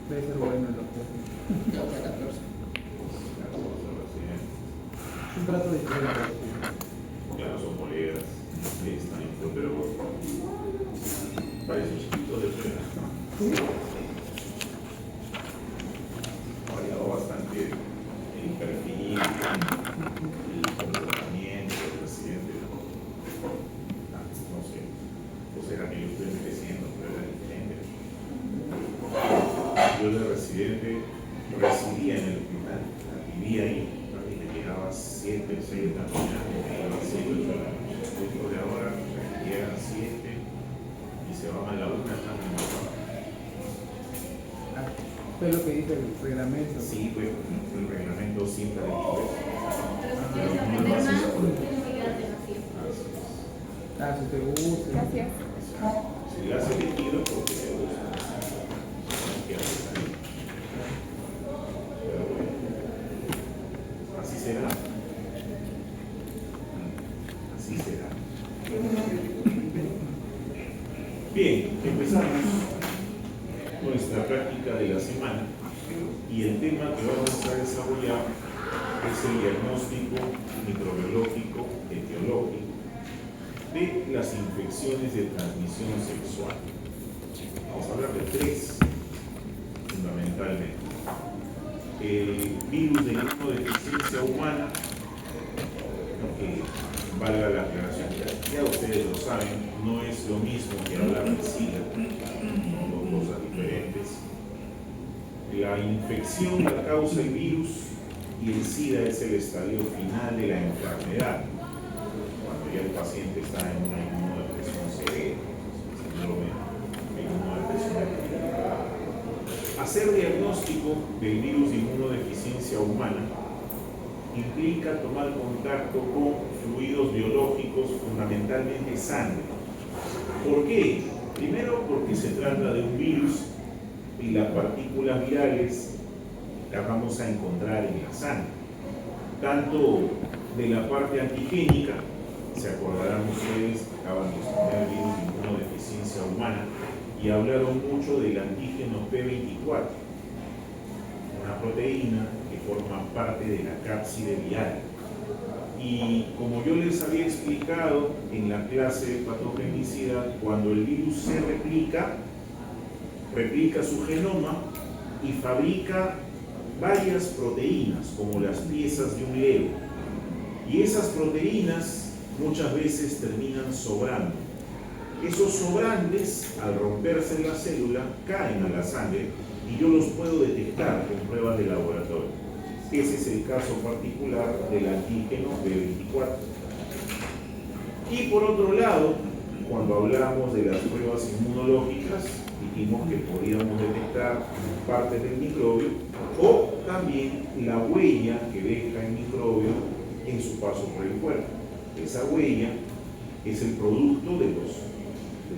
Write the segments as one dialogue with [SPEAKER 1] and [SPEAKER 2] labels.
[SPEAKER 1] Debe ser bueno el doctor.
[SPEAKER 2] Causa 14.
[SPEAKER 1] Es un trato diferente.
[SPEAKER 3] Claro, son moledas, están en pero parece un chiquito de pena. Ha variado bastante el perfil, el comportamiento del presidente. No sé, o será que yo estoy envejeciendo, pero era diferente. Yo de residente residía en el hospital, vivía ahí. Llegaba a 7, 6 de la mañana, llegaba a 7, 8 de la noche. Después de ahora llegan a 7 y se van a la 1, están en el trabajo.
[SPEAKER 1] Fue lo que dice el reglamento.
[SPEAKER 3] Sí, pues el reglamento siempre ha dicho eso.
[SPEAKER 4] Pero si
[SPEAKER 3] no
[SPEAKER 4] quieres
[SPEAKER 3] es
[SPEAKER 4] aprender
[SPEAKER 3] así.
[SPEAKER 4] más, tienes que quedarte en la fiesta.
[SPEAKER 1] Si te gusta.
[SPEAKER 4] Gracias.
[SPEAKER 3] Si le hace elegido, porque te gusta. No quieres salir. Pero bueno, así será. Así será. Bien, empezamos nuestra práctica de la semana y el tema que vamos a desarrollar es el diagnóstico microbiológico etiológico de las infecciones de transmisión sexual. Vamos a hablar de 3 fundamentalmente. El virus de inmunodeficiencia humana, que valga la aclaración, ya ustedes lo saben, no es lo mismo que hablar de SIDA, son dos cosas diferentes. La infección la causa el virus y el SIDA es el estadio final de la enfermedad, cuando ya el paciente está en una inmunodepresión severa, síndrome de inmunodepresión activa. Hacer diagnóstico del virus de inmunodeficiencia humana implica tomar contacto con fluidos biológicos, fundamentalmente sangre. ¿Por qué? Primero porque se trata de un virus y las partículas virales las vamos a encontrar en la sangre. Tanto de la parte antigénica, se acordarán ustedes que acaban de estudiar el virus de inmunodeficiencia humana y hablaron mucho del antígeno P24, una proteína que forma parte de la cápside viral. Y como yo les había explicado en la clase de patogenicidad, cuando el virus se replica su genoma y fabrica varias proteínas, como las piezas de un Lego. Y esas proteínas muchas veces terminan sobrando. Esos sobrantes, al romperse en la célula, caen a la sangre y yo los puedo detectar con pruebas de laboratorio. Ese es el caso particular del antígeno B24. Y por otro lado, cuando hablamos de las pruebas inmunológicas, dijimos que podíamos detectar partes del microbio o también la huella que deja el microbio en su paso por el cuerpo. Esa huella es el producto de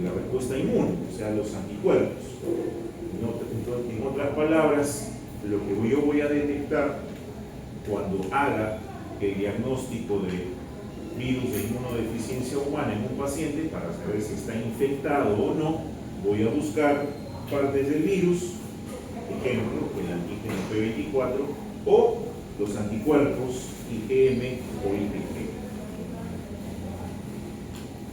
[SPEAKER 3] la respuesta inmune, o sea, los anticuerpos. Entonces, en otras palabras, lo que yo voy a detectar cuando haga el diagnóstico de virus de inmunodeficiencia humana en un paciente para saber si está infectado o no, voy a buscar partes del virus, ejemplo, el antígeno P24 o los anticuerpos IgM o IgG.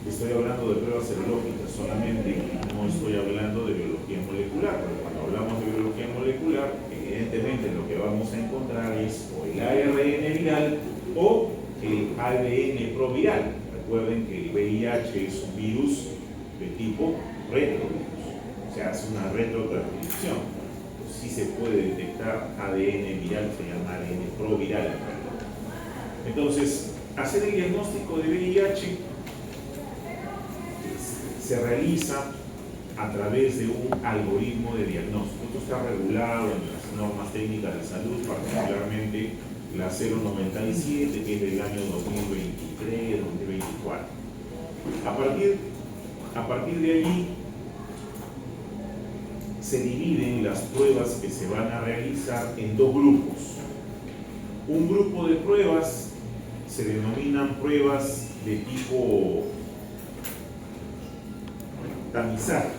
[SPEAKER 3] Estoy hablando de pruebas serológicas solamente, no estoy hablando de biología molecular, pero cuando hablamos de biología molecular, evidentemente lo que vamos a encontrar es o el ARN viral o el ADN proviral. Recuerden que el VIH es un virus de tipo retrovirus, o sea, hace una retrotranscripción. Sí se puede detectar ADN viral, se llama ADN proviral. Entonces, hacer el diagnóstico de VIH se realiza a través de un algoritmo de diagnóstico. Esto está regulado en las normas técnicas de salud, particularmente la 097, que es del año 2023-2024. A partir de allí se dividen las pruebas que se van a realizar en 2 grupos. Un grupo de pruebas se denominan pruebas de tipo tamizaje.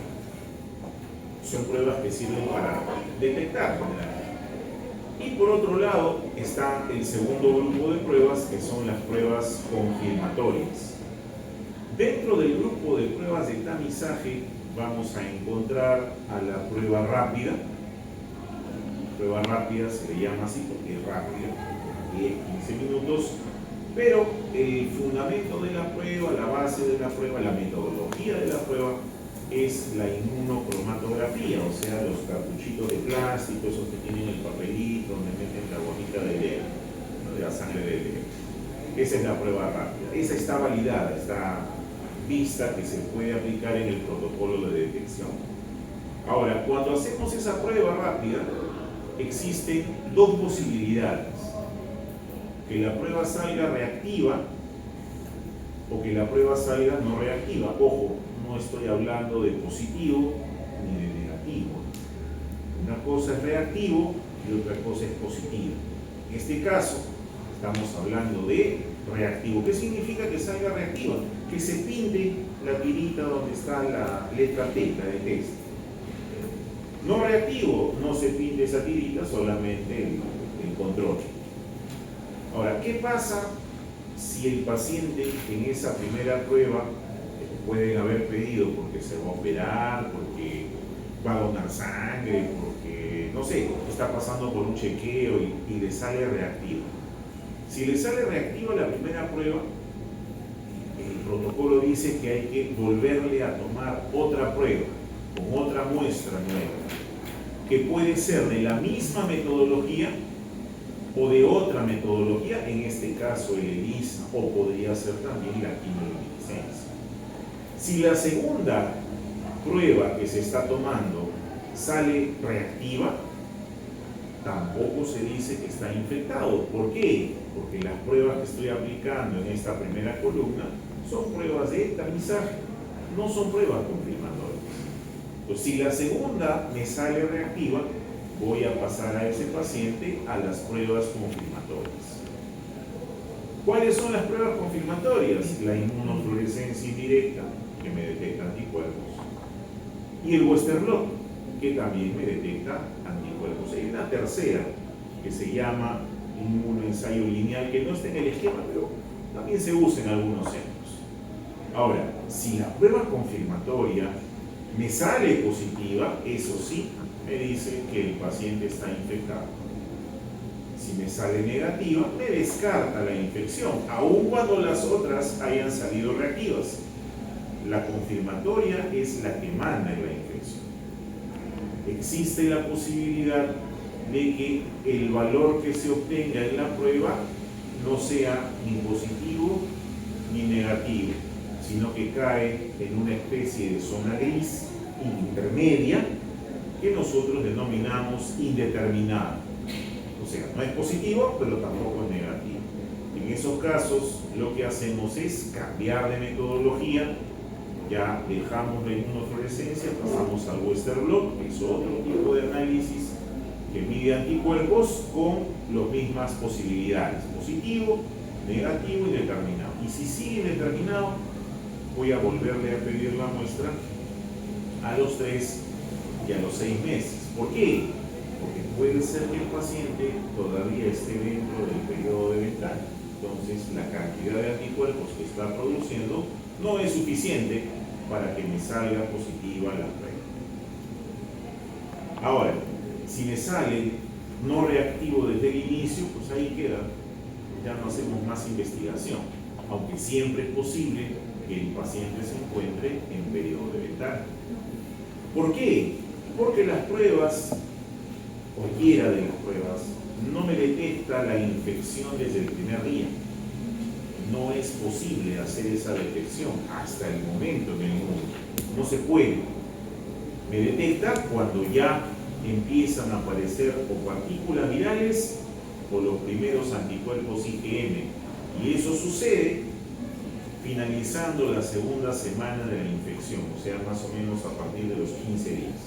[SPEAKER 3] Son pruebas que sirven para detectar. Y por otro lado está el segundo grupo de pruebas, que son las pruebas confirmatorias. Dentro del grupo de pruebas de tamizaje vamos a encontrar a la prueba rápida. Prueba rápida se le llama así porque es rápida, 10-15 minutos, pero el fundamento de la prueba, la base de la prueba, la metodología de la prueba es la inmunocromatografía, o sea, los cartuchitos de plástico, esos que tienen el papelito donde meten la bonita de la sangre de bebé. Esa es la prueba rápida. Esa está validada, está vista que se puede aplicar en el protocolo de detección. Ahora, cuando hacemos esa prueba rápida, existen dos posibilidades: que la prueba salga reactiva o que la prueba salga no reactiva. Ojo, no estoy hablando de positivo ni de negativo. Una cosa es reactivo y otra cosa es positiva. En este caso, estamos hablando de reactivo. ¿Qué significa que salga reactiva? Que se pinte la tirita donde está la letra T, la de test. No reactivo, no se pinte esa tirita, solamente el control. Ahora, ¿qué pasa si el paciente en esa primera prueba pueden haber pedido porque se va a operar, porque va a donar sangre, porque, no sé, está pasando por un chequeo y le sale reactivo? Si le sale reactiva la primera prueba, el protocolo dice que hay que volverle a tomar otra prueba con otra muestra nueva, que puede ser de la misma metodología o de otra metodología, en este caso el ELISA, o podría ser también la quimioluminiscencia. Si la segunda prueba que se está tomando sale reactiva, tampoco se dice que está infectado. ¿Por qué? Porque las pruebas que estoy aplicando en esta primera columna son pruebas de tamizaje, no son pruebas confirmatorias. Entonces, si la segunda me sale reactiva, voy a pasar a ese paciente a las pruebas confirmatorias. ¿Cuáles son las pruebas confirmatorias? La inmunofluorescencia indirecta, que me detecta anticuerpos, y el Western blot, que también me detecta anticuerpos. Hay una tercera que se llama inmunoensayo lineal, que no está en el esquema, pero también se usa en algunos centros. Ahora, si la prueba confirmatoria me sale positiva, eso sí, me dice que el paciente está infectado. Si me sale negativa, me descarta la infección, aun cuando las otras hayan salido reactivas. La confirmatoria es la que manda en la infección. Existe la posibilidad de que el valor que se obtenga en la prueba no sea ni positivo ni negativo, sino que cae en una especie de zona gris intermedia que nosotros denominamos indeterminada. O sea, no es positivo, pero tampoco es negativo. En esos casos, lo que hacemos es cambiar de metodología. Ya dejamos la inmunofluorescencia, pasamos al Western blot, que es otro tipo de análisis que mide anticuerpos con las mismas posibilidades: positivo, negativo y determinado. Y si sigue indeterminado, voy a volverle a pedir la muestra a los 3 y a los 6 meses. ¿Por qué? Porque puede ser que el paciente todavía esté dentro del periodo de ventana. Entonces, la cantidad de anticuerpos que está produciendo no es suficiente para que me salga positiva la prueba. Ahora, si me sale no reactivo desde el inicio, pues ahí queda. Ya no hacemos más investigación, aunque siempre es posible que el paciente se encuentre en periodo de ventana. ¿Por qué? Porque las pruebas, cualquiera de las pruebas, no me detecta la infección desde el primer día. No es posible hacer esa detección hasta el momento en el mundo. No se puede. Me detecta cuando ya empiezan a aparecer o partículas virales o los primeros anticuerpos IgM. Y eso sucede finalizando la segunda semana de la infección, o sea, más o menos a partir de los 15 días.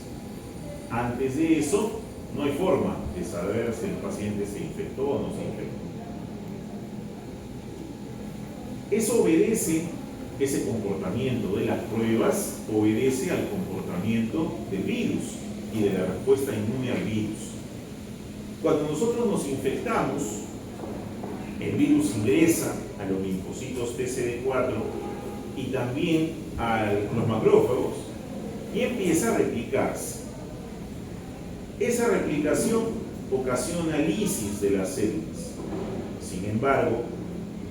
[SPEAKER 3] Antes de eso, no hay forma de saber si el paciente se infectó o no se infectó. Eso obedece, ese comportamiento de las pruebas obedece al comportamiento del virus. y de la respuesta inmune al virus. Cuando nosotros nos infectamos, el virus ingresa a los linfocitos TCD4 y también a los macrófagos y empieza a replicarse. Esa replicación ocasiona lisis de las células. Sin embargo,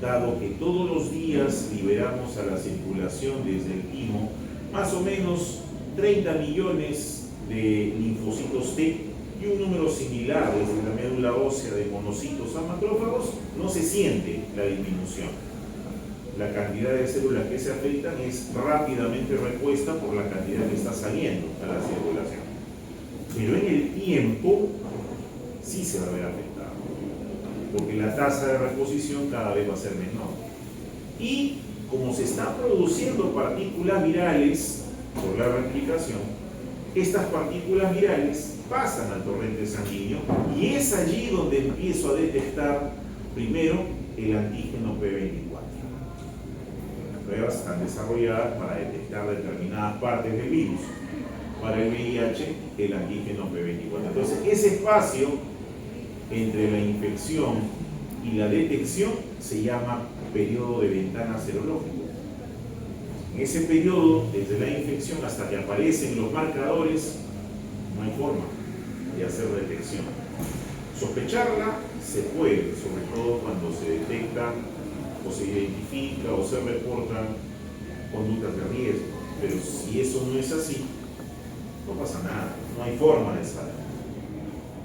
[SPEAKER 3] dado que todos los días liberamos a la circulación desde el timo más o menos 30 millones de linfocitos T y un número similar desde la médula ósea de monocitos a macrófagos, no se siente la disminución. La cantidad de células que se afectan es rápidamente repuesta por la cantidad que está saliendo a la circulación. Pero en el tiempo sí se va a ver afectado, porque la tasa de reposición cada vez va a ser menor. Y como se están produciendo partículas virales por la replicación, estas partículas virales pasan al torrente sanguíneo y es allí donde empiezo a detectar primero el antígeno P24. Las pruebas están desarrolladas para detectar determinadas partes del virus. Para el VIH, el antígeno P24. Entonces, ese espacio entre la infección y la detección se llama periodo de ventana serológico. En ese periodo, desde la infección hasta que aparecen los marcadores, no hay forma de hacer detección. Sospecharla se puede, sobre todo cuando se detecta o se identifica o se reportan conductas de riesgo. Pero si eso no es así, no pasa nada, no hay forma de saber.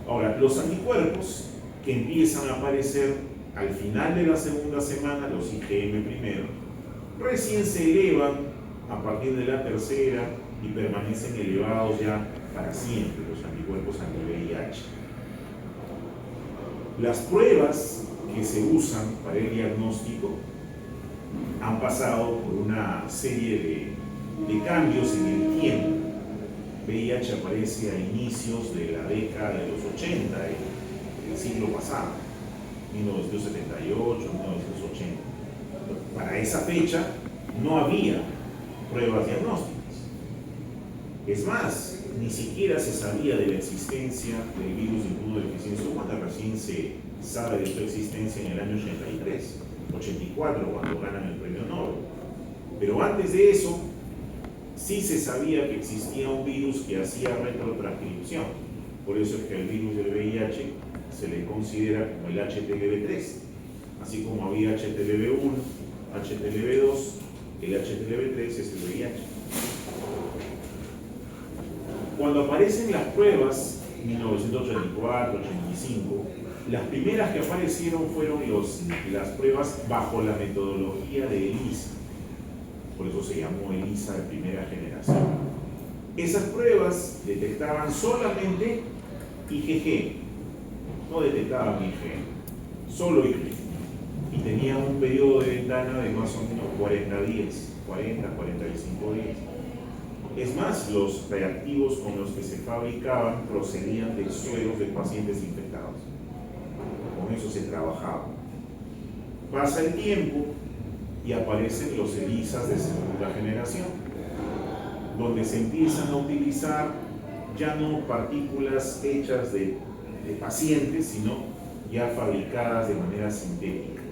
[SPEAKER 3] Ahora, los anticuerpos que empiezan a aparecer al final de la segunda semana, los IgM primero, recién se elevan a partir de la tercera y permanecen elevados ya para siempre, los anticuerpos anti-VIH. Las pruebas que se usan para el diagnóstico han pasado por una serie de cambios en el tiempo. VIH aparece a inicios de la década de los 80, del siglo pasado, 1978, 1980. Para esa fecha no había pruebas diagnósticas. Es más, ni siquiera se sabía de la existencia del virus de inmunodeficiencia humana, recién se sabe de su existencia en el año 83, 84, cuando ganan el premio Nobel. Pero antes de eso, sí se sabía que existía un virus que hacía retrotranscripción. Por eso es que al virus del VIH se le considera como el HTLV3. Así como había HTLV1, HTLV2, el HTLV3 es el VIH. Cuando aparecen las pruebas, 1984, 85, las primeras que aparecieron fueron las pruebas bajo la metodología de ELISA. Por eso se llamó ELISA de primera generación. Esas pruebas detectaban solamente IgG, no detectaban IgG, solo IgG. Y tenían un periodo de ventana de más o menos 40 días, 40, 45 días. Es más, los reactivos con los que se fabricaban procedían de sueros de pacientes infectados. Con eso se trabajaba. Pasa el tiempo y aparecen los ELISAs de segunda generación, donde se empiezan a utilizar ya no partículas hechas de pacientes, sino ya fabricadas de manera sintética.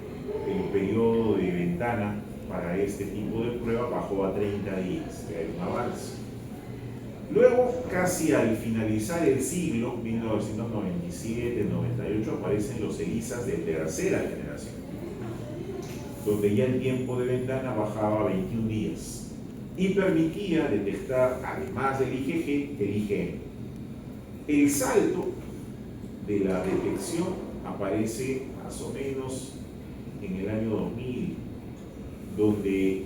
[SPEAKER 3] El periodo de ventana para este tipo de prueba bajó a 30 días, que hay un avance. Luego, casi al finalizar el siglo, 1997-98, aparecen los ELISAs de tercera generación, donde ya el tiempo de ventana bajaba a 21 días y permitía detectar, además del IgG, el IgM. El salto de la detección aparece más o menos en el año 2000, donde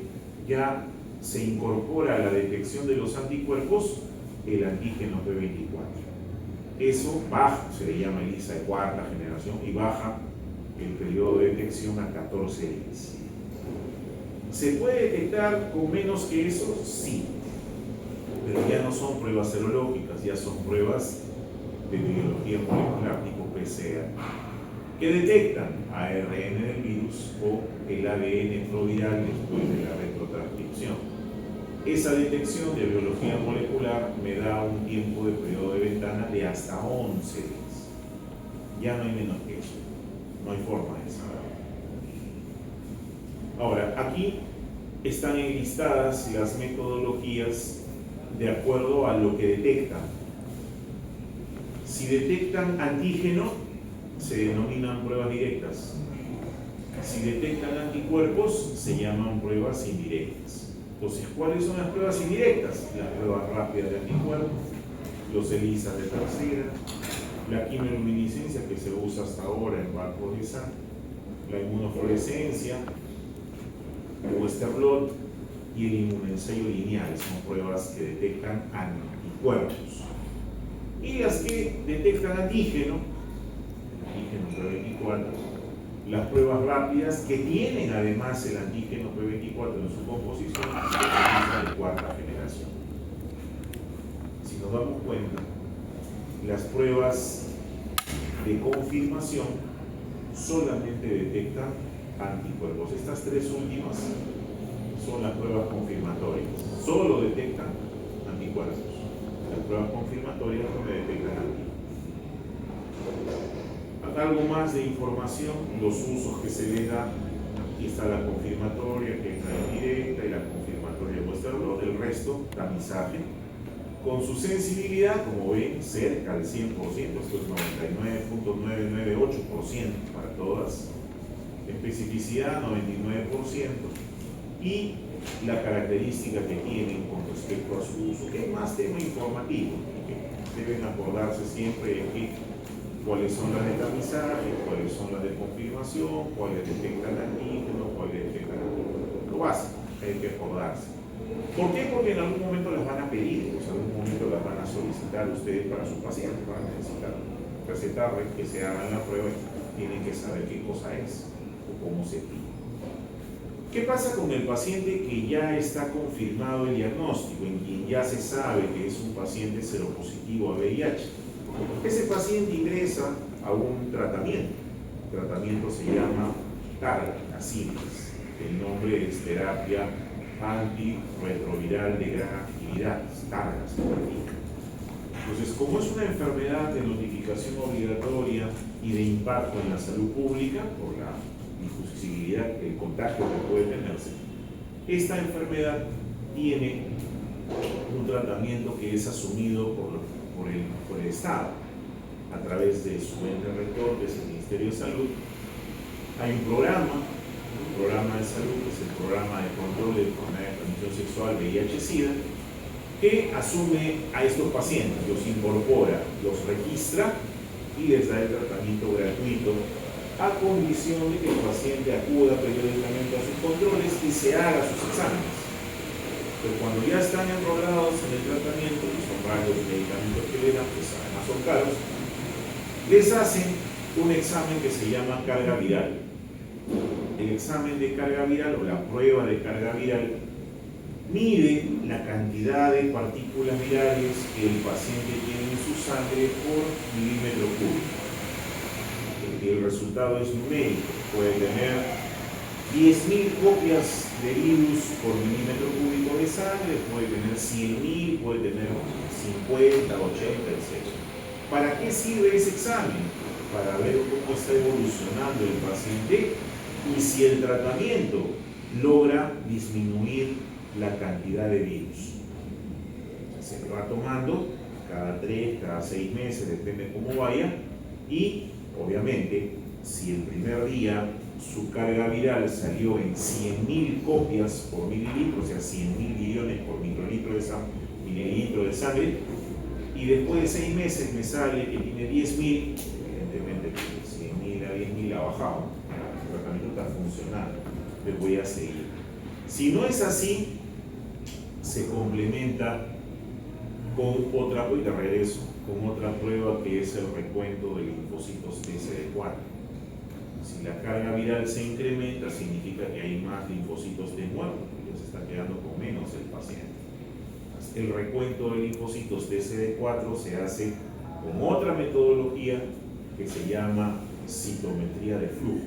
[SPEAKER 3] ya se incorpora a la detección de los anticuerpos el antígeno P24. Eso baja, se le llama ELISA de cuarta generación, y baja el periodo de detección a 14 días. ¿Se puede detectar con menos que eso? Sí, pero ya no son pruebas serológicas, ya son pruebas de biología molecular tipo PCR, que detectan ARN del virus o el ADN proviral después de la retrotranscripción. esa detección de biología molecular me da un tiempo de periodo de ventana de hasta 11 días. Ya no hay menos que eso. No hay forma de saberlo. Ahora, aquí están enlistadas las metodologías de acuerdo a lo que detectan. Si detectan antígeno, se denominan pruebas directas. Si detectan anticuerpos, se llaman pruebas indirectas. Entonces, ¿cuáles son las pruebas indirectas? Las pruebas rápidas de anticuerpos, los ELISA de tercera, la quimioluminiscencia que se usa hasta ahora en bancos de sangre, la inmunofluorescencia, el Western blot y el inmunensayo lineal, son pruebas que detectan anticuerpos. Y las que detectan antígeno P24, las pruebas rápidas que tienen además el antígeno P24 en su composición, de cuarta generación. Si nos damos cuenta, las pruebas de confirmación solamente detectan anticuerpos. Estas tres últimas son las pruebas confirmatorias. Solo detectan anticuerpos. Las pruebas confirmatorias no detectan anticuerpos. Algo más de información, los usos que se le da. Aquí está la confirmatoria, que es la indirecta, y la confirmatoria Western blot. El resto, tamizaje. Con su sensibilidad, como ven, cerca del 100%, esto es 99.998% para todas. Especificidad 99%, y la característica que tienen con respecto a su uso, que es más tema informativo, que deben acordarse siempre de que cuáles son las de tamizaje, cuáles son las de confirmación, cuáles detectan antígeno, cuáles detectan antígeno. Lo básico, hay que acordarse. ¿Por qué? Porque en algún momento las van a pedir, o sea, en algún momento las van a solicitar ustedes para su paciente, van a necesitar recetar que se hagan la prueba y tienen que saber qué cosa es o cómo se pide. ¿Qué pasa con el paciente que ya está confirmado el diagnóstico, en quien ya se sabe que es un paciente seropositivo a VIH? Ese paciente ingresa a un tratamiento. El tratamiento se llama Targa-Cimex. El nombre es terapia antirretroviral de gran actividad, Targa significa. Entonces, como es una enfermedad de notificación obligatoria y de impacto en la salud pública por la difusibilidad, el contagio que puede tenerse, esta enfermedad tiene un tratamiento que es asumido por el Estado a través de su ente rector, que es el Ministerio de Salud. Hay un programa de salud, que es el programa de control de enfermedad de transmisión sexual VIH-Sida, que asume a estos pacientes, los incorpora, los registra y les da el tratamiento gratuito, a condición de que el paciente acuda periódicamente a sus controles y se haga sus exámenes. Pero cuando ya están enrolados en el tratamiento, que son varios medicamentos que le dan, pues además son caros, les hacen un examen que se llama carga viral. El examen de carga viral o la prueba de carga viral mide la cantidad de partículas virales que el paciente tiene en su sangre por milímetro cúbico. El resultado es numérico, puede tener 10.000 copias de virus por milímetro cúbico de sangre, puede tener 100.000, puede tener 50, 80, etc. ¿Para qué sirve ese examen? Para ver cómo está evolucionando el paciente y si el tratamiento logra disminuir la cantidad de virus. Se le va tomando cada 3, cada 6 meses, depende de cómo vaya, y obviamente si el primer día su carga viral salió en 100.000 copias por mililitro, o sea 100.000 billones por mililitro de sangre, y después de 6 meses me sale que tiene 10.000, evidentemente de 100.000 a 10.000 ha bajado, el tratamiento está funcionando, le voy a seguir. Si no es así, se complementa con otra, y de regreso, con otra prueba que es el recuento de linfocitos TCD4. Si la carga viral se incrementa, significa que hay más linfocitos T muertos, porque se está quedando con menos el paciente. El recuento de linfocitos TCD4 se hace con otra metodología que se llama citometría de flujo,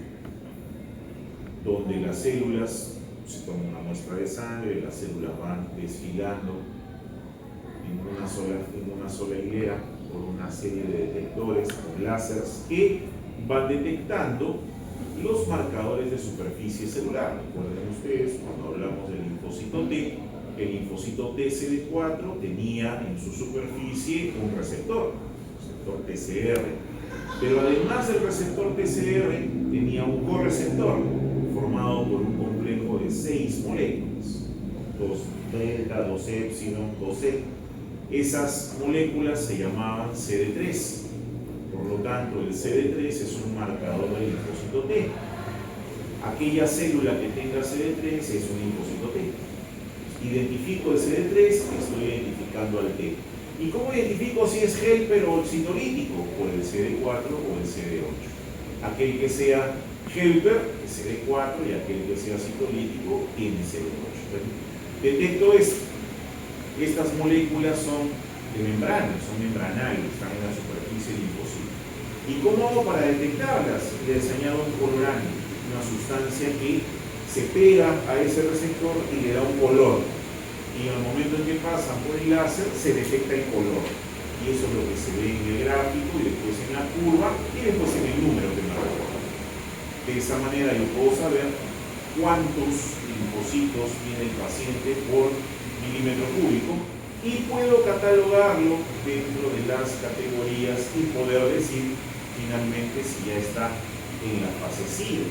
[SPEAKER 3] donde las células se toma una muestra de sangre, las células van desfilando en una sola hilera por una serie de detectores con láseres que van detectando los marcadores de superficie celular. Recuerden ustedes, cuando hablamos del linfocito T, el linfocito TCD4 tenía en su superficie un receptor TCR, pero además del receptor TCR tenía un correceptor formado por un complejo de 6 moléculas, 2 delta, 2 epsilon, 2E. Esas moléculas se llamaban CD3. Por lo tanto, el CD3 es un marcador del linfocito T. Aquella célula que tenga CD3 es un linfocito T. Identifico el CD3, estoy identificando al T. ¿Y cómo identifico si es helper o citolítico? Por el CD4 o el CD8. Aquel que sea helper es CD4 y aquel que sea citolítico tiene CD8. Detecto esto. Estas moléculas son de membrana, son membranales, están en la superficie del linfocito. ¿Y cómo hago para detectarlas? Les añado un colorante, una sustancia que se pega a ese receptor y le da un color. Y en el momento en que pasan por el láser, se detecta el color. Y eso es lo que se ve en el gráfico, y después en la curva, y después en el número que me recuerda. De esa manera yo puedo saber cuántos linfocitos tiene el paciente por milímetro cúbico, y puedo catalogarlo dentro de las categorías y poder decir finalmente si ya está en la fase SIDA.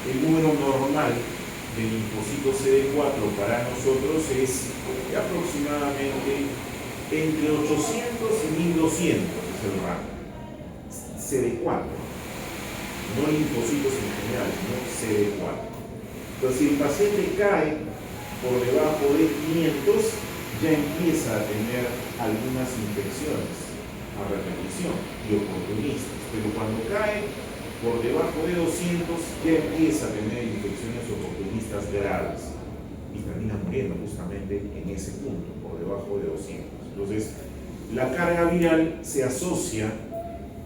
[SPEAKER 3] El número normal del linfocito CD4 para nosotros es aproximadamente entre 800 y 1200, es el rango. CD4, no linfocitos en general, sino CD4. Entonces, si el paciente cae por debajo de 500, ya empieza a tener algunas infecciones a repetición y oportunistas, pero cuando cae por debajo de 200 ya empieza a tener infecciones oportunistas graves y termina muriendo justamente en ese punto, por debajo de 200. Entonces, la carga viral se asocia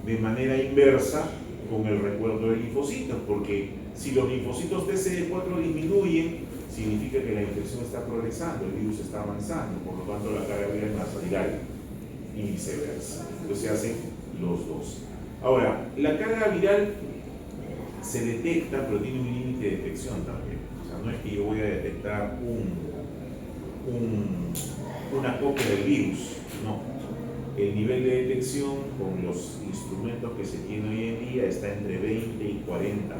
[SPEAKER 3] de manera inversa con el recuerdo de linfocitos, porque si los linfocitos TCD4 disminuyen, significa que la infección está progresando, el virus está avanzando, por lo tanto la carga viral es más viral y viceversa. Entonces se hacen los dos. Ahora, la carga viral se detecta, pero tiene un límite de detección también. O sea, no es que yo voy a detectar una copia del virus, no. El nivel de detección con los instrumentos que se tienen hoy en día está entre 20 y 40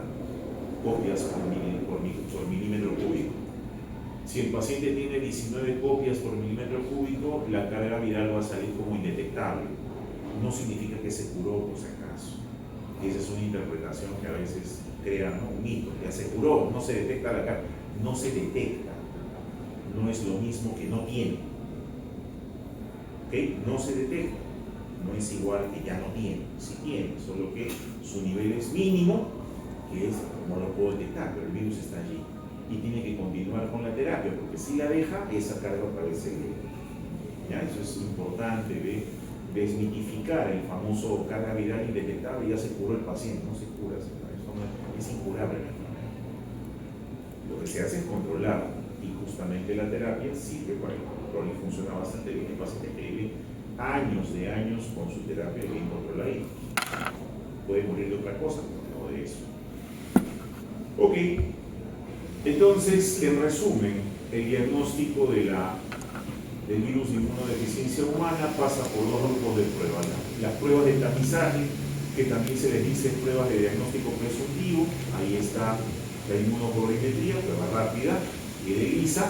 [SPEAKER 3] copias por milímetro cúbico. Si el paciente tiene 19 copias por milímetro cúbico, la carga viral va a salir como indetectable. No significa que se curó por si acaso. Y esa es una interpretación que a veces crea, ¿no?, un mito. Ya se curó, no se detecta la carga. No se detecta. No es lo mismo que no tiene. ¿Ok? No se detecta. No es igual que ya no tiene. Sí tiene, solo que su nivel es mínimo, que es, no lo puedo detectar, pero el virus está allí. Y tiene que continuar con la terapia, porque si la deja, esa carga otra vez se eleva. ¿Ya? Eso es importante de desmitificar el famoso carga viral indetectable. Ya se curó el paciente, no se cura, eso no, es incurable. Lo que se hace es controlar, y justamente la terapia sirve para el control y funciona bastante bien. El paciente que vive años de años con su terapia bien controlada, puede morir de otra cosa, no de eso. Ok. Entonces, en resumen, el diagnóstico del virus de inmunodeficiencia humana pasa por dos grupos de pruebas. Las pruebas de tamizaje, que también se les dice pruebas de diagnóstico presuntivo. Ahí está la inmunocolorimetría, prueba rápida y de ELISA.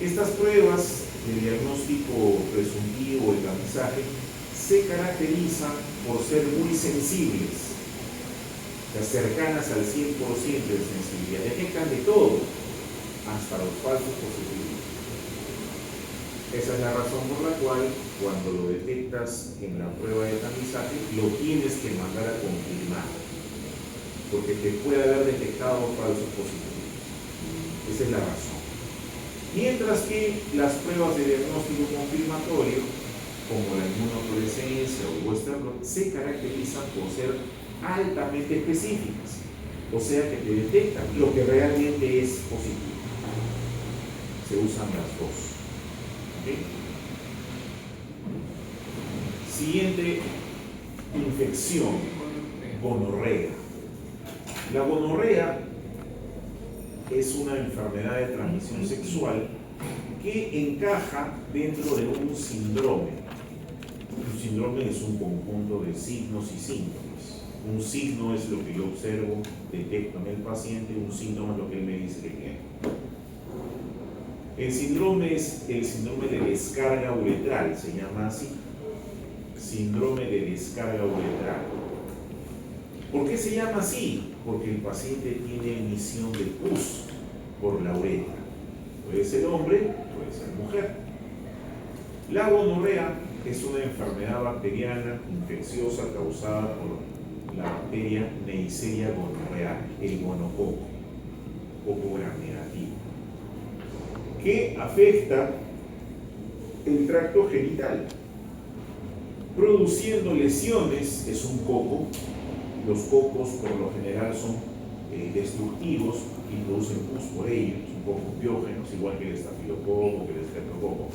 [SPEAKER 3] Estas pruebas de diagnóstico presuntivo, de tamizaje, se caracterizan por ser muy sensibles, cercanas al 100% de sensibilidad. Detectan de todo, hasta los falsos positivos. Esa es la razón por la cual, cuando lo detectas en la prueba de tamizaje, lo tienes que mandar a confirmar, porque te puede haber detectado falsos positivos. Esa es la razón. Mientras que las pruebas de diagnóstico confirmatorio, como la inmunofluorescencia o el Western blot, se caracterizan por ser altamente específicas. O sea que te detecta lo que realmente es positivo. Se usan las dos. ¿Okay? Siguiente infección, gonorrea. La gonorrea es una enfermedad de transmisión sexual que encaja dentro de un síndrome. Un síndrome es un conjunto de signos y síntomas. Un signo es lo que yo observo, detecto en el paciente, un síntoma es lo que él me dice que tiene. El síndrome es el síndrome de descarga uretral, se llama así. Síndrome de descarga uretral. ¿Por qué se llama así? Porque el paciente tiene emisión de pus por la uretra. Puede ser hombre, puede ser mujer. La gonorrea es una enfermedad bacteriana infecciosa causada por la bacteria Neisseria gonorrhoeae, el gonococo, coco gram negativo, que afecta el tracto genital, produciendo lesiones. Es un coco. Los cocos por lo general son destructivos y producen pus por ellos, son cocos biógenos, igual que el estafilococo, que el estreptococo.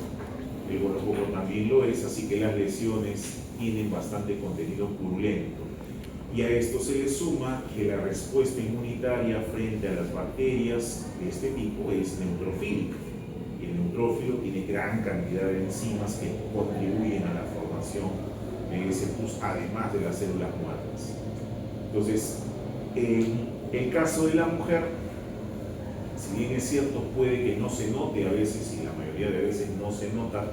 [SPEAKER 3] El gonococo también lo es, así que las lesiones tienen bastante contenido purulento. Y a esto se le suma que la respuesta inmunitaria frente a las bacterias de este tipo es neutrofílica. Y el neutrófilo tiene gran cantidad de enzimas que contribuyen a la formación de ese pus, además de las células muertas. Entonces, en el caso de la mujer, si bien es cierto, puede que no se note a veces, y la mayoría de veces no se nota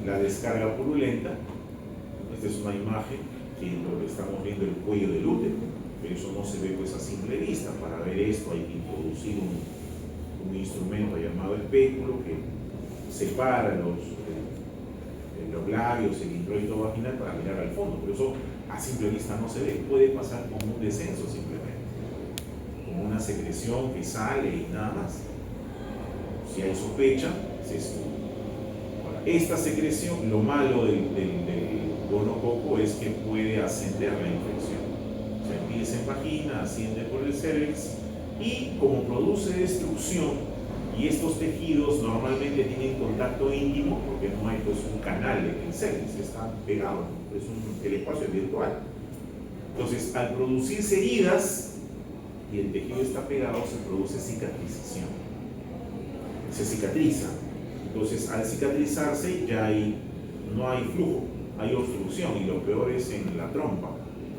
[SPEAKER 3] la descarga purulenta. Esta es una imagen en donde estamos viendo el cuello del útero, pero eso no se ve pues a simple vista. Para ver esto hay que introducir un instrumento llamado espéculo que separa los labios, el introito vaginal para mirar al fondo, pero eso a simple vista no se ve. Puede pasar como un descenso simplemente, como una secreción que sale y nada más. Si hay sospecha, se estudia. Esta secreción, lo malo del gonococo es que puede ascender la infección. Se empieza en vagina, asciende por el cervix y como produce destrucción, y estos tejidos normalmente tienen contacto íntimo porque no hay pues un canal de el cervix, están pegados, el espacio es virtual. Entonces, al producirse heridas y el tejido está pegado, se produce cicatrización. Se cicatriza. Entonces, al cicatrizarse ya no hay flujo, hay obstrucción, y lo peor es en la trompa,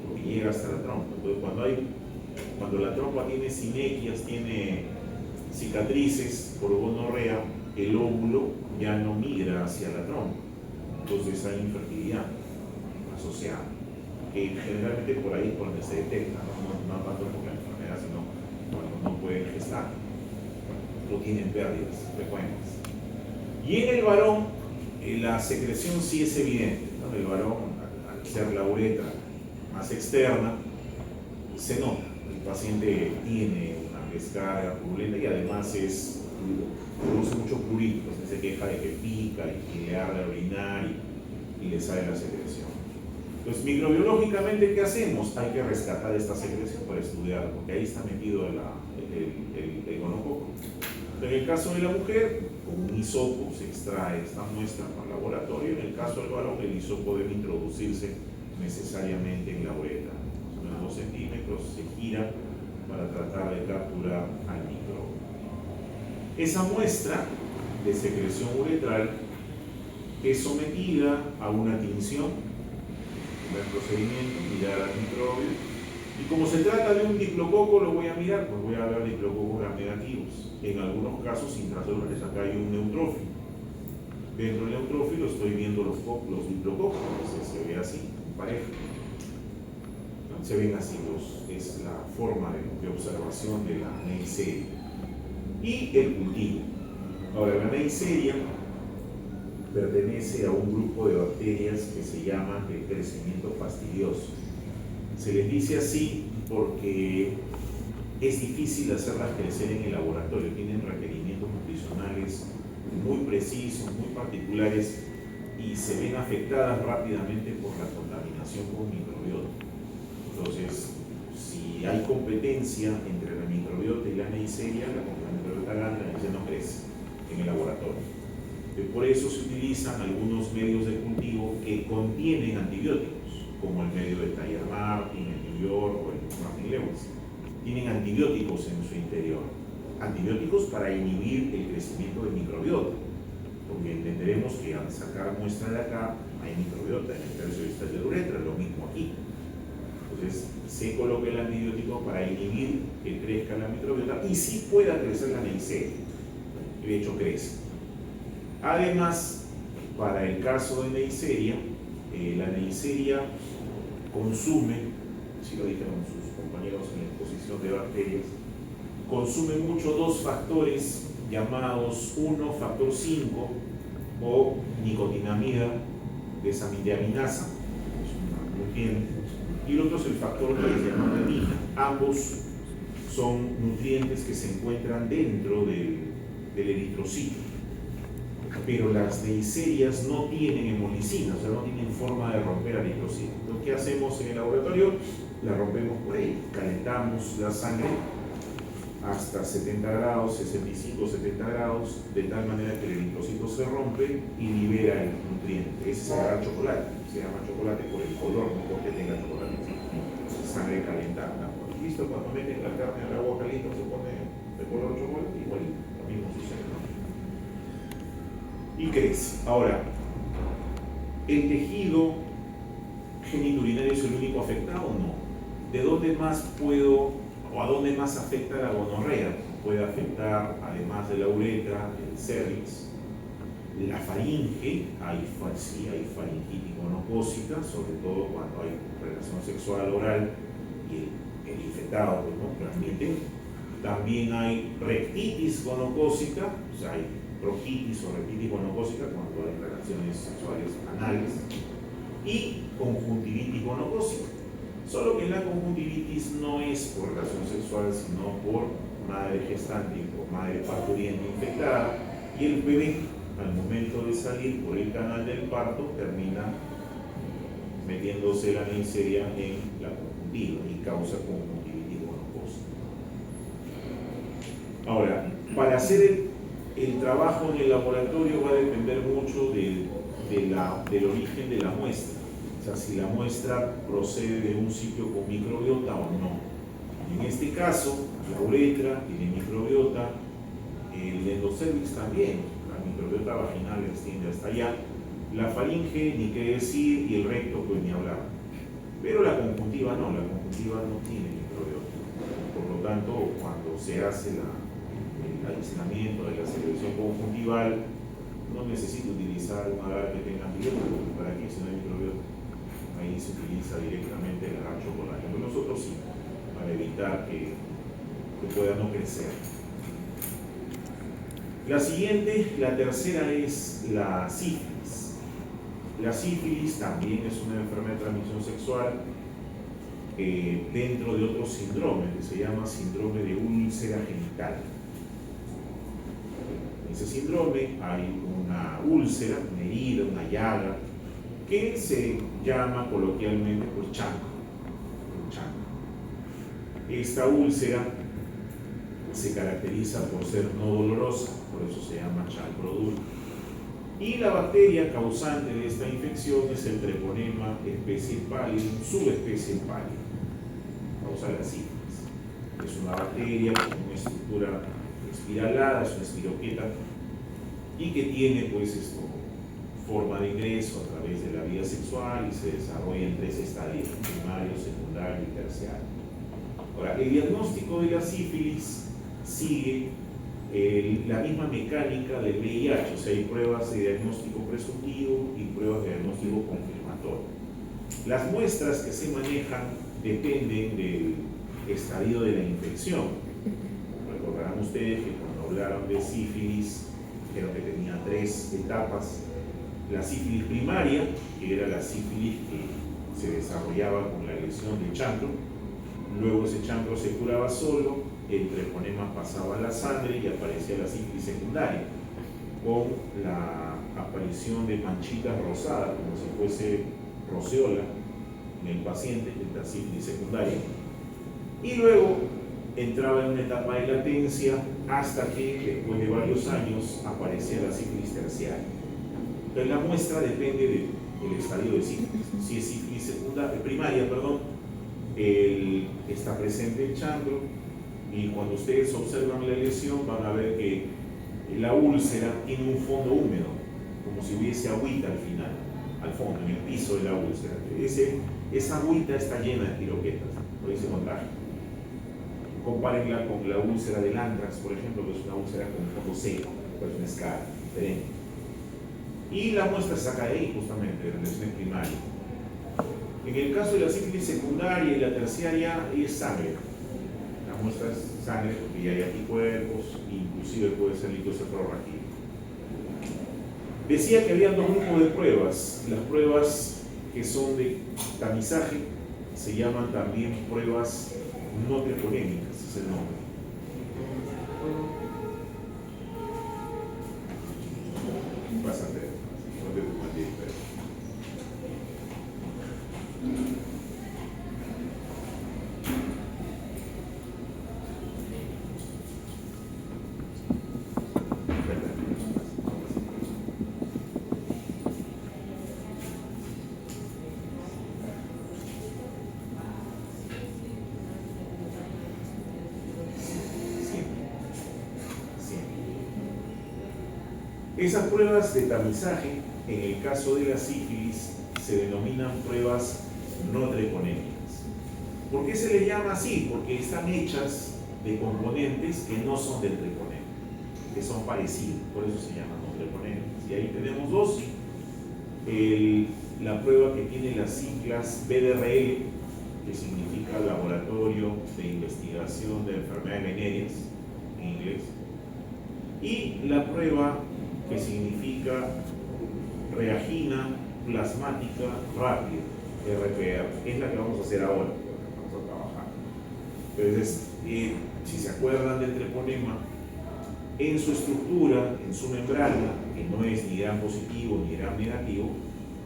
[SPEAKER 3] porque llega hasta la trompa. Entonces, cuando la trompa tiene sinequias, tiene cicatrices por gonorrea, el óvulo ya no migra hacia la trompa. Entonces hay infertilidad asociada, que generalmente por ahí es por donde se detecta, no tanto por la enfermedad, sino cuando no pueden gestar o tienen pérdidas frecuentes. Y en el varón, la secreción sí es evidente, ¿no? El varón, al ser la uretra más externa, se nota. El paciente tiene una descarga purulenta y además produce mucho prurito, se queja de que pica y le arde orinar y le sale la secreción. Entonces, microbiológicamente, ¿qué hacemos? Hay que rescatar esta secreción para estudiarla, porque ahí está metido el gonococo. En el caso de la mujer, con un hisopo se extrae esta muestra para el laboratorio. En el caso del varón, el hisopo debe introducirse necesariamente en la uretra. Unos 2 centímetros, se gira para tratar de capturar al microbio. Esa muestra de secreción uretral es sometida a una tinción, el procedimiento, mirar al microbio, y como se trata de un diplococo, lo voy a mirar, pues voy a ver diplococos gram negativos. En algunos casos intracelulares, acá hay un neutrófilo. Dentro del neutrófilo estoy viendo los diplococos, se ve así, en pareja. Se ven así, es la forma de observación de la Neisseria. Y el cultivo. Ahora, la Neisseria pertenece a un grupo de bacterias que se llama de crecimiento fastidioso. Se les dice así porque es difícil hacerlas crecer en el laboratorio, tienen requerimientos nutricionales muy precisos, muy particulares, y se ven afectadas rápidamente por la contaminación con microbiota. Entonces, si hay competencia entre la microbiota y la Neisseria, la microbiota gana, la Neisseria no crece en el laboratorio. Por eso se utilizan algunos medios de cultivo que contienen antibióticos, como el medio de Taylor Martin, el New York o el Martin Lewis. Tienen antibióticos en su interior, antibióticos para inhibir el crecimiento del microbiota, porque entenderemos que al sacar muestra de acá hay microbiota en el tercio distal de la uretra, lo mismo aquí. Entonces se coloca el antibiótico para inhibir que crezca la microbiota y sí pueda crecer la Neisseria, y de hecho crece. Además, para el caso de Neisseria, la Neisseria consume, si lo dijeron sus compañeros en la exposición de bacterias, consume mucho dos factores llamados, uno factor 5 o nicotinamida desaminasa, es un nutriente, y el otro es el factor 3 llamado renina. Ambos son nutrientes que se encuentran dentro del eritrocito. Pero las neisserias no tienen hemolicina, o sea, no tienen forma de romper eritrocito. Entonces, ¿qué hacemos en el laboratorio? La rompemos por ahí, calentamos la sangre hasta 70 grados, 65, 70 grados, de tal manera que el eritrocito se rompe y libera el nutriente. Ese se llama chocolate, se llama chocolate por el color, no porque tenga chocolate. Sangre calentada. ¿Listo? Cuando meten la carne al agua caliente se pone de color chocolate, igual lo mismo sucede, ¿no? Y crece. Ahora, ¿el tejido genitourinario es el único afectado o no? ¿De dónde más puedo, o a dónde más afecta la gonorrea? Puede afectar, además de la uretra, el cervix, la faringe, sí, hay faringitis gonocócica, sobre todo cuando hay relación sexual oral y el infectado pues, ¿no? transmite. También hay rectitis gonocócica, o sea, hay bronquitis o rectitis gonocócica cuando hay relaciones sexuales anales, y conjuntivitis gonocócica. Solo que la conjuntivitis no es por relación sexual, sino por madre gestante o madre parturienta infectada, y el bebé, al momento de salir por el canal del parto, termina metiéndose la neisseria en la conjuntiva y causa conjuntivitis gonocócica. Ahora, para hacer el trabajo en el laboratorio va a depender mucho del origen de la muestra. O sea, si la muestra procede de un sitio con microbiota o no. En este caso, la uretra tiene microbiota, el endocervix también, la microbiota vaginal extiende hasta allá, la faringe, ni qué decir, y el recto, pues ni hablar. Pero la conjuntiva no tiene microbiota. Por lo tanto, cuando se hace el aislamiento de la secreción conjuntival, no necesita utilizar un agar que tenga antibiótico, ¿para qué? Si no hay microbiota. Ahí se utiliza directamente el agar chocolate. Pero nosotros sí, para evitar que pueda no crecer. La siguiente, la tercera, es la sífilis. La sífilis también es una enfermedad de transmisión sexual dentro de otro síndrome que se llama síndrome de úlcera genital. En ese síndrome hay una úlcera, una herida, una llaga, que se llama coloquialmente pues chancro. Esta úlcera se caracteriza por ser no dolorosa, por eso se llama chancro duro. Y la bacteria causante de esta infección es el treponema especie pallidum, subespecie pallidum, causa la sífilis. Es una bacteria con una estructura espiralada, es una espiroqueta, y que tiene pues forma de ingreso a través de la vía sexual y se desarrolla en 3 estadios: primario, secundario y terciario. Ahora, el diagnóstico de la sífilis sigue la misma mecánica del VIH, o sea, hay pruebas de diagnóstico presuntivo y pruebas de diagnóstico confirmatorio. Las muestras que se manejan dependen del estadio de la infección. Recordarán ustedes que cuando hablaron de sífilis, creo que tenía 3 etapas. La sífilis primaria, que era la sífilis que se desarrollaba con la lesión del chancro, luego ese chancro se curaba solo, el treponema pasaba a la sangre y aparecía la sífilis secundaria, con la aparición de manchitas rosadas, como si fuese roceola en el paciente, que es la sífilis secundaria. Y luego entraba en una etapa de latencia hasta que después de varios años aparecía la sífilis terciaria. Entonces la muestra depende del estadio de sífilis. Si es sífilis primaria, está presente el chandro, y cuando ustedes observan la lesión van a ver que la úlcera tiene un fondo húmedo, como si hubiese agüita al final, al fondo, en el piso de la úlcera. Esa agüita está llena de piroquetas, por ese contagio. Compárenla con la úlcera del antrax, por ejemplo, que es una úlcera con fondo seco, pero es una escala diferente. Y la muestra se saca de ahí, justamente, de la lesión primaria. En el caso de la sífilis secundaria y la terciaria, es sangre. La muestra es sangre porque ya hay anticuerpos, inclusive puede ser líquido cefalorraquídeo. Decía que había dos grupos de pruebas. Las pruebas que son de tamizaje se llaman también pruebas no treponémicas, es el nombre. Pásate, no te preocupes. Esas pruebas de tamizaje, en el caso de la sífilis, se denominan pruebas no treponémicas. ¿Por qué se les llama así? Porque están hechas de componentes que no son del treponema, que son parecidos, por eso se llaman no treponémicas. Y ahí tenemos dos. La prueba que tiene las siglas BDRL, que significa Laboratorio de Investigación de Enfermedades Venéreas, en inglés, y la prueba que significa reagina plasmática rápida, RPR, es la que vamos a hacer ahora, vamos a trabajar. Entonces, si se acuerdan del treponema, en su estructura, en su membrana, que no es ni gram positivo ni gram negativo,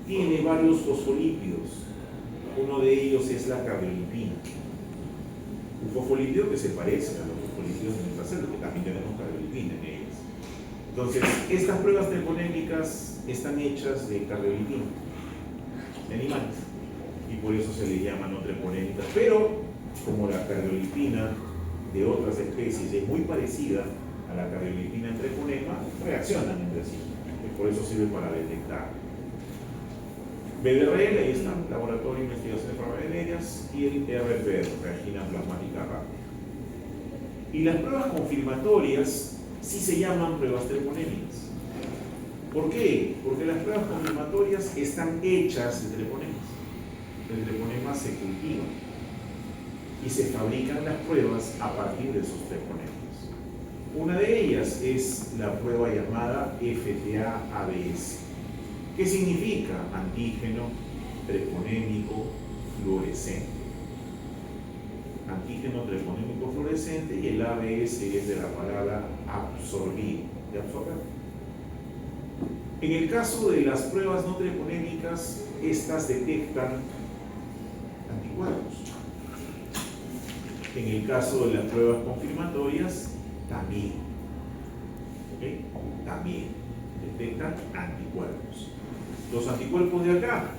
[SPEAKER 3] tiene varios fosfolípidos. Uno de ellos es la cardiolipina, un fosfolípido que se parece a los fosfolípidos de nuestra célula, que también tenemos cardiolipina en ellas. Entonces, estas pruebas treponémicas están hechas de cardiolipina, de animales, y por eso se les llama no treponémicas. Pero, como la cardiolipina de otras especies es muy parecida a la cardiolipina en treponema, reaccionan entre sí, y por eso sirve para detectar. BDRL, ahí está, Laboratorio de Investigación de Enfermedades Venéreas, y el RPR, reagina plasmática rápida. Y las pruebas confirmatorias sí se llaman pruebas treponémicas. ¿Por qué? Porque las pruebas confirmatorias están hechas de treponemas. El treponema se cultiva y se fabrican las pruebas a partir de esos treponemas. Una de ellas es la prueba llamada FTA-ABS. ¿Qué significa? Antígeno treponémico fluorescente. Antígeno treponémico fluorescente, y el ABS es de la palabra absorbido, de absorber. En el caso de las pruebas no treponémicas, estas detectan anticuerpos. En el caso de las pruebas confirmatorias, también. ¿Ok? También detectan anticuerpos. Los anticuerpos de acá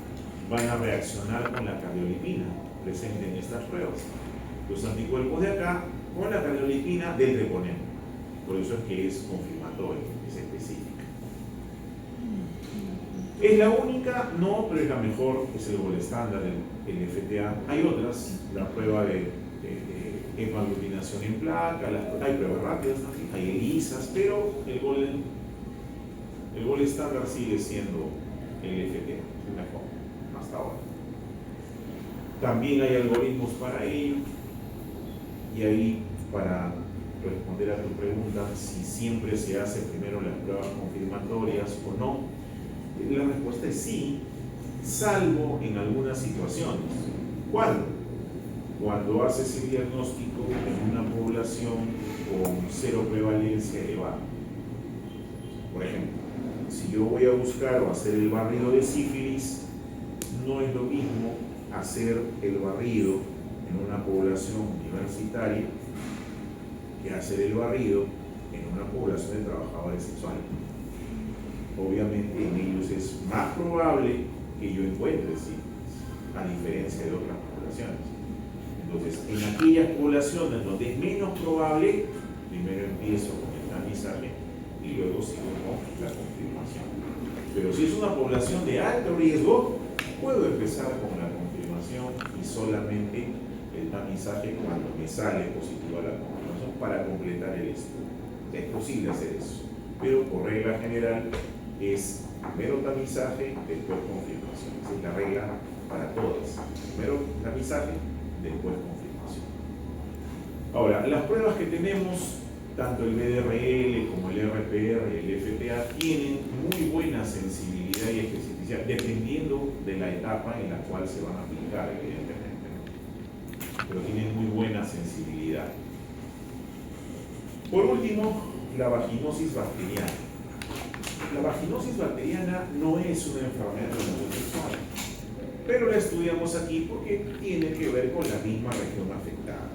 [SPEAKER 3] van a reaccionar con la cardiolipina presente en estas pruebas. Los anticuerpos de acá con la cardiolipina del treponema. Por eso es que es confirmatorio, es específica. ¿Es la única? No, pero es la mejor, es el gold estándar, el FTA. Hay otras, la prueba de hemaglutinación en placa, hay pruebas rápidas también, hay ELISAs, pero el gold estándar sigue siendo el FTA, el mejor, hasta ahora. También hay algoritmos para ello, y ahí, para responder a tu pregunta, si siempre se hace primero las pruebas confirmatorias o no, la respuesta es sí, salvo en algunas situaciones. ¿Cuándo? Cuando haces el diagnóstico en una población con cero prevalencia elevada. Por ejemplo, si yo voy a buscar o hacer el barrido de sífilis, no es lo mismo hacer el barrido en una población universitaria que hacer el barrido en una población de trabajadores sexuales. Obviamente en ellos es más probable que yo encuentre sífilis, a diferencia de otras poblaciones. Entonces, en aquellas poblaciones donde es menos probable, primero empiezo con el tamizaje y luego sigo con la confirmación. Pero si es una población de alto riesgo, puedo empezar con la confirmación y solamente el tamizaje cuando me sale positiva la confirmación para completar el estudio. Es posible hacer eso, pero por regla general es primero tamizaje, después confirmación. Esa es la regla para todas. Primero tamizaje, después confirmación. Ahora, las pruebas que tenemos, tanto el BDRL como el RPR y el FTA, tienen muy buena sensibilidad y especificidad, dependiendo de la etapa en la cual se van a aplicar, evidentemente, ¿no? Pero tienen muy buena sensibilidad. Por último, la vaginosis bacteriana. La vaginosis bacteriana no es una enfermedad sexual, pero la estudiamos aquí porque tiene que ver con la misma región afectada.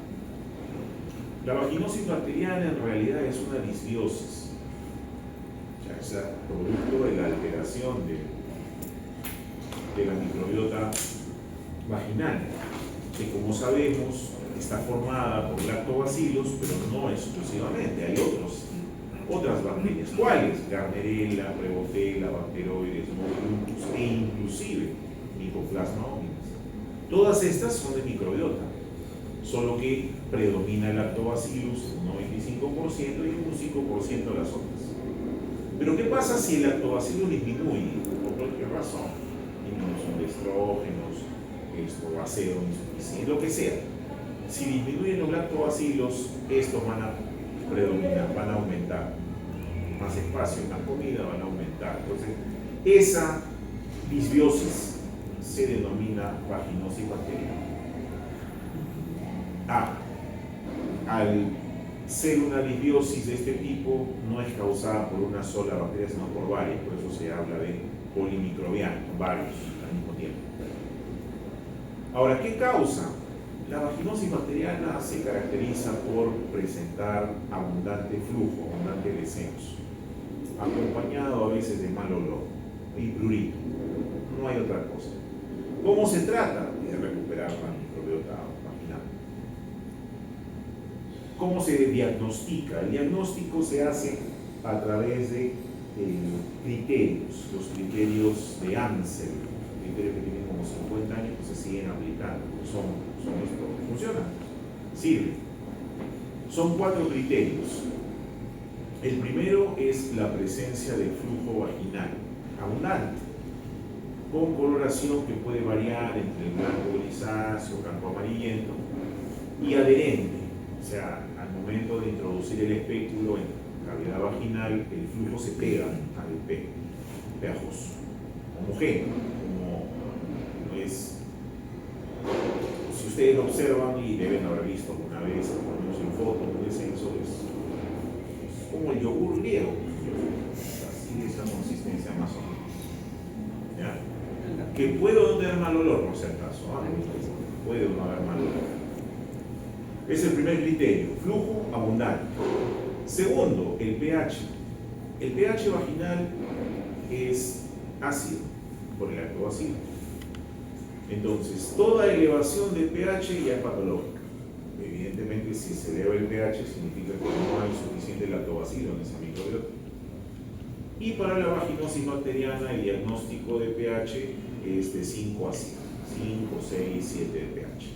[SPEAKER 3] La vaginosis bacteriana en realidad es una disbiosis, o sea, es producto de la alteración de la microbiota vaginal, que como sabemos está formada por lactobacilos, pero no exclusivamente, hay otras bacterias. ¿Cuáles? Gardnerella, Prevotella, Bacteroides, Monocultus e inclusive Mycoplasma hominis. Todas estas son de microbiota, solo que predomina el lactobacillus un 95% y un 5% las otras. Pero ¿qué pasa si el lactobacillus disminuye por cualquier razón? Disminución de estrógenos, vacío insuficiente, lo que sea. Si disminuyen los lactobacilos, estos van a predominar, van a aumentar. Más espacio, más comida van a aumentar. Entonces, esa disbiosis se denomina vaginosis bacteriana. Al ser una disbiosis de este tipo, no es causada por una sola bacteria, sino por varias. Por eso se habla de polimicrobiano, varios al mismo tiempo. Ahora, ¿qué causa? La vaginosis bacteriana se caracteriza por presentar abundante flujo, abundante descenso, acompañado a veces de mal olor y prurito. No hay otra cosa. ¿Cómo se trata? De recuperar la microbiota vaginal. ¿Cómo se diagnostica? El diagnóstico se hace a través de criterios, los criterios de Ansel, criterios que tienen como 50 años que se siguen aplicando, son estos, funcionan, sirven. Son 4 criterios. El primero es la presencia de flujo vaginal abundante, con coloración que puede variar entre el blanco grisáceo, blanco amarillento, y adherente, o sea, al momento de introducir el espéculo en la cavidad vaginal, el flujo se pega al espéculo, pegajoso, homogéneo, como es. Si ustedes lo observan y deben haber visto alguna vez, por lo menos en foto, un descenso, es como el yogur griego, así es la consistencia más o menos. ¿Ya? Que puede no tener mal olor, por si acaso, puede no haber mal olor. Es el primer criterio, flujo abundante. Segundo, el pH. El pH vaginal es ácido por el lactobacilo. Entonces, toda elevación de pH ya es patológica. Evidentemente, si se eleva el pH, significa que no hay suficiente lactobacilo en esa microbiota. Y para la vaginosis bacteriana, el diagnóstico de pH es de 5 a 7, 5, 6, 7 de pH.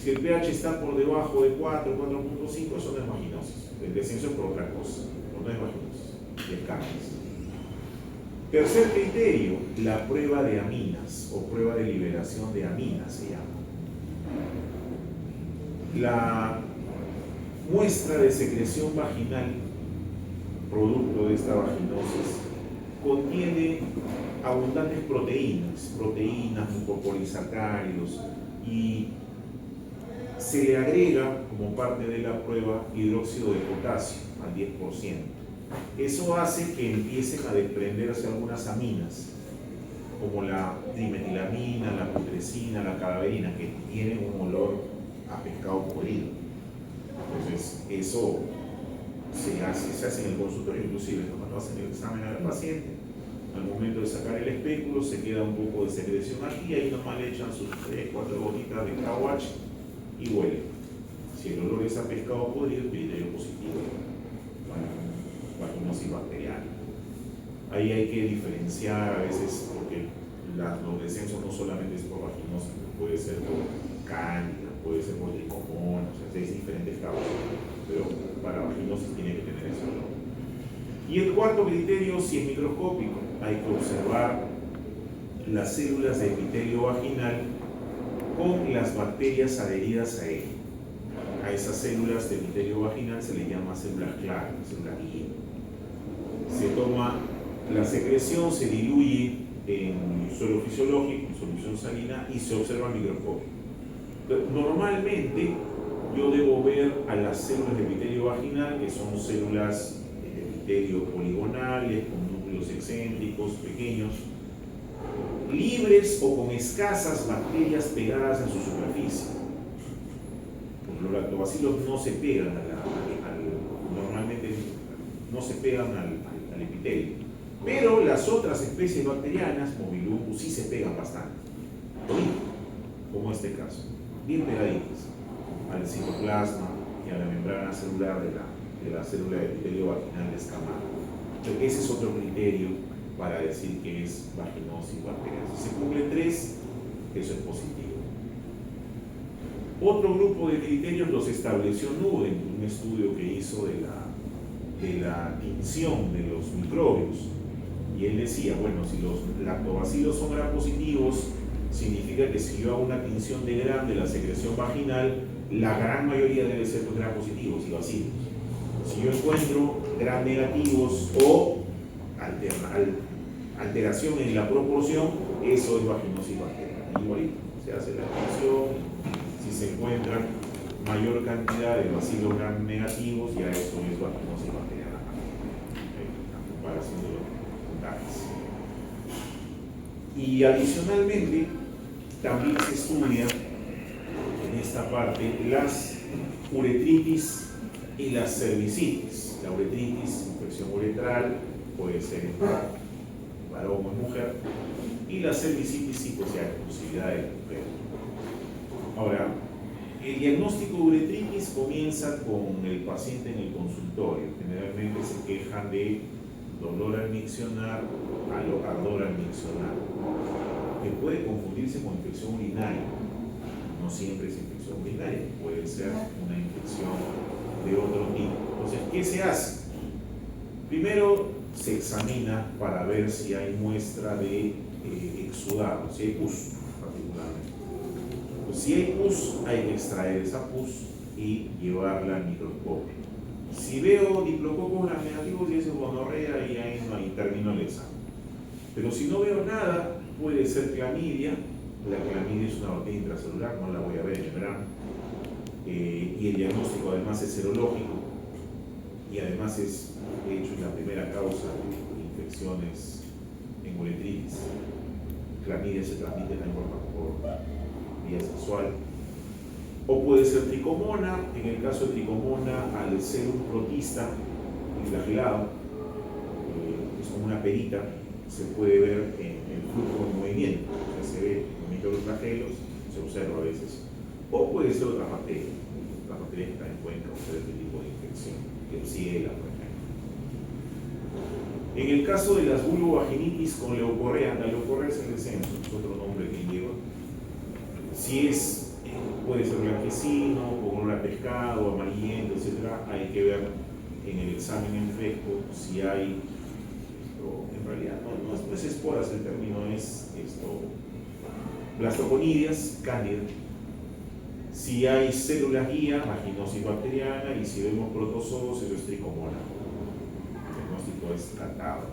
[SPEAKER 3] Si el pH está por debajo de 4, 4.5, eso no es vaginosis. El descenso es por otra cosa, pero no es vaginosis, es cambios. Tercer criterio, la prueba de aminas o prueba de liberación de aminas se llama. La muestra de secreción vaginal, producto de esta vaginosis, contiene abundantes proteínas, mucopolisacáridos, y se le agrega como parte de la prueba hidróxido de potasio al 10%. Eso hace que empiecen a desprenderse algunas aminas, como la trimetilamina, la putrescina, la cadaverina, que tienen un olor a pescado podrido. Entonces, eso se hace en el consultorio, inclusive cuando hacen el examen al paciente. Al momento de sacar el espéculo se queda un poco de secreción aquí, ahí nomás le echan sus 3, 4 gotitas de KOH y huele. Si el olor es a pescado podrido, criterio positivo, vaginosis bacteriana. Ahí hay que diferenciar a veces, porque los descensos no solamente es por vaginosis, puede ser por cándida, puede ser por tricomonas, o sea, hay diferentes causas, pero para vaginosis tiene que tener eso, ¿no? Y el cuarto criterio, si es microscópico, hay que observar las células de epitelio vaginal con las bacterias adheridas a él. A esas células de epitelio vaginal se le llama células clave, células guía. Se toma la secreción, se diluye en suelo fisiológico, en solución salina, y se observa al microscopio. Normalmente yo debo ver a las células de epitelio vaginal, que son células de epitelio poligonales, con núcleos excéntricos, pequeños, libres o con escasas bacterias pegadas a su superficie. Los lactobacilos no se pegan normalmente no se pegan al epitelio, pero las otras especies bacterianas, Mobilus, sí se pegan bastante, como este caso, bien pegaditas al citoplasma y a la membrana celular de la célula de epitelio vaginal descamada. Entonces, ese es otro criterio para decir que es vaginosis bacteriana. Si se cumple 3, eso es positivo. Otro grupo de criterios los estableció Nuden, un estudio que hizo de la tinción de los microbios. Y él decía, bueno, si los lactobacilos son gram positivos, significa que si yo hago una tinción de gram de la secreción vaginal, la gran mayoría debe ser gram positivos y bacilos. Si yo encuentro gram negativos o alteración en la proporción, eso es vaginosis bacteriana. Igualito, se hace la tinción. Si se encuentra mayor cantidad de bacilos gram negativos, ya eso es vaginosis bacteriana, en comparación de los datos. Y adicionalmente, también se estudia en esta parte las uretritis y las cervicitis. La uretritis, infección uretral, puede ser en varón o en mujer, y la cervicitis sí, pues hay posibilidad de mujer. Ahora, el diagnóstico de uretritis comienza con el paciente en el consultorio. Generalmente se quejan de dolor al miccionar, ardor al miccionar, que puede confundirse con infección urinaria. No siempre es infección urinaria, puede ser una infección de otro tipo. Entonces, ¿qué se hace? Primero se examina para ver si hay muestra de exudado, si hay pus particularmente. Pues si hay pus, hay que extraer esa pus y llevarla al microscopio. Si veo diplococos gram negativos y es gonorrea, y ahí no hay, termino el examen. Pero si no veo nada, puede ser clamidia. La clamidia es una bacteria intracelular, no la voy a ver en el verano. Y el diagnóstico además es serológico y además es, de hecho, la primera causa de infecciones en uretritis. Clamidia se transmite también por vía sexual. O puede ser tricomona. En el caso de tricomona, al ser un protista flagelado, es como una perita, se puede ver en el flujo de movimiento. O sea, se ve en microflagelos, se observa a veces. O puede ser otra bacteria. Las bacterias que también pueden causar este tipo de infección, Klebsiella, por ejemplo. En el caso de las vulvovaginitis con leucorrea, la leucorrea es el descenso, es otro nombre que lleva. Si es, puede ser blanquecino, con olor a pescado, amarillento, etc., hay que ver en el examen en fresco si hay, en realidad no es esporas el término, es blastoconidias, cándida. Si hay células guía, vaginosis bacteriana, y si vemos protozoos, eso es tricomona. El diagnóstico es tratado,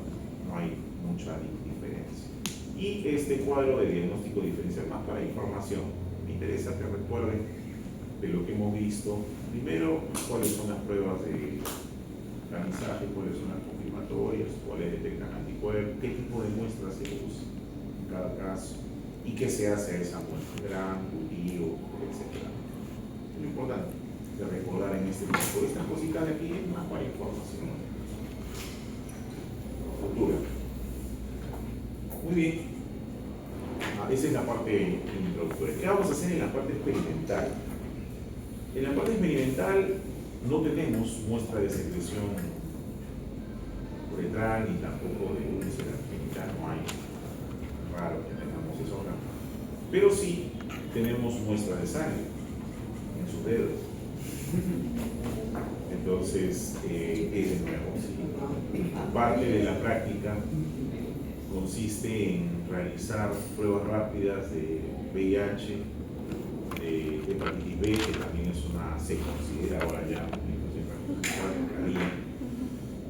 [SPEAKER 3] no hay mucha diferencia. Y este cuadro de diagnóstico diferencial, más para información, me interesa que recuerden de lo que hemos visto. Primero, cuáles son las pruebas de tamizaje, cuáles son las confirmatorias, cuáles detectan anticuerpos, qué tipo de muestras se usa en cada caso y qué se hace a esa muestra, gran, cultivo, etc. Lo importante de recordar en este tipo. Estas cositas de aquí es más para información futura. Muy bien. Esa es la parte introductoria. ¿Qué vamos a hacer en la parte experimental? En la parte experimental no tenemos muestra de secreción uretral ni tampoco de úlcera genital, no hay. Raro que tengamos eso acá. Pero sí tenemos muestra de sangre en sus dedos. Entonces, es de nuevo. ¿Sí? Parte de la práctica consiste en realizar pruebas rápidas de VIH, de hepatitis B, que también es una, se considera ahora ya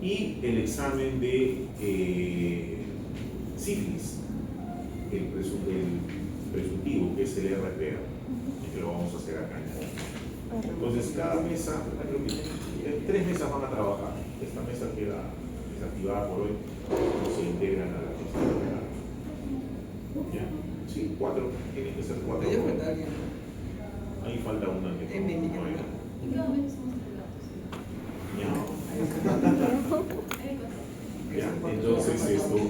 [SPEAKER 3] y el examen de sífilis, el presuntivo, que es el RPA, que lo vamos a hacer acá. Entonces, cada mesa, creo que 3 mesas van a trabajar. Esta mesa queda desactivada por hoy, no se integran a la mesa. ¿Ya? Sí, 4, tienen que ser 4. Ahí falta una que no hay.
[SPEAKER 4] ¿En qué momento somos
[SPEAKER 3] Ya, entonces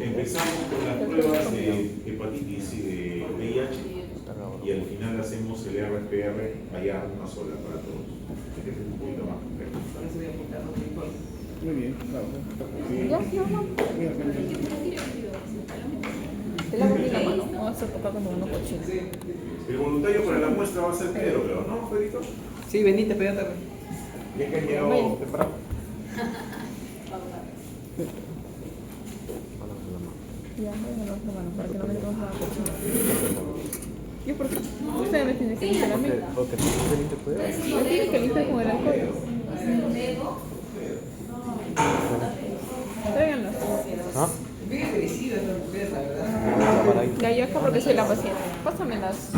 [SPEAKER 3] empezamos con las pruebas de hepatitis y de VIH y al final hacemos el RPR allá una sola para todos. Este es un poquito más complejo.
[SPEAKER 1] Muy bien, bravo.
[SPEAKER 2] Ya, no. Te lavo bien la mano. Vamos a hacer tocar como uno cochino.
[SPEAKER 3] El voluntario para la muestra va a ser Pedro, creo, ¿no, Pedrito?
[SPEAKER 5] Sí, venite, pégate.
[SPEAKER 3] Ya que han llegado temprano.
[SPEAKER 2] Ya, voy a lavar la mano para que no me metamos la cochina. ¿Y por qué? Ustedes me tienen que limpiar a mí.
[SPEAKER 6] Porque tú te limpias tú.
[SPEAKER 2] Me tienen que limpiar con el alcohol. Tráiganlo.
[SPEAKER 6] ¿Ah?
[SPEAKER 5] Bien crecido esta mujer, la verdad.
[SPEAKER 2] Ya, yo acá porque soy la paciente. Pásamelas.